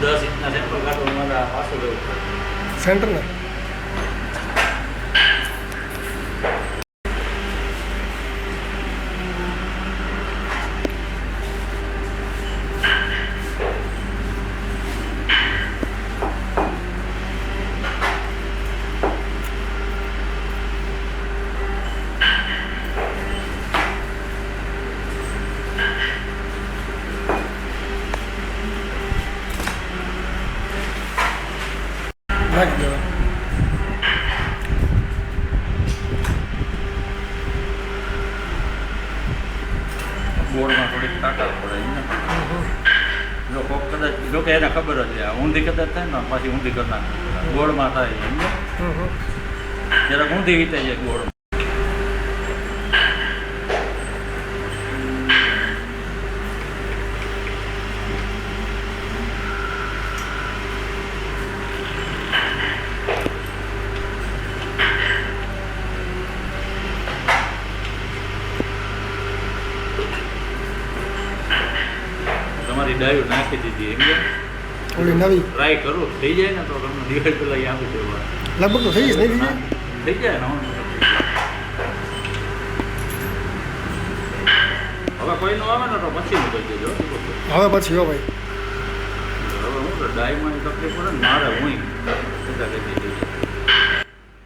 10 ઇંચના સેમ્પલ કાઢવા મારા પાછું લેવું સેન્ટર ને નાખી દેવા. બોર્ડમાં થોડીક તાકાત પડે ને જો કોક કદાચ જો કે એને ખબર જ છે આ ઊંધી કદાચ થાય ને પાછી ઊંધી કરી નાખે ગોળમાં થાય એમને જરાક ઊંધી વીતે જાય ગોળ તમારી ડાયો નાખી દીધી એમ ઓલી નવી ટ્રાય કરું થઈ જાય ને તો તમને દિવાળી પેલા આપી દેવા લગભગ તો થઈ જ નહીં થઈ જાય. થઈ જાય ને હવે કોઈ નો આવે ને તો પછી નું કહી દેજો હવે પછી હો ભાઈ હવે હું તો ડાયમાં તકલીફ પડે ને મારે હું કહી દીધી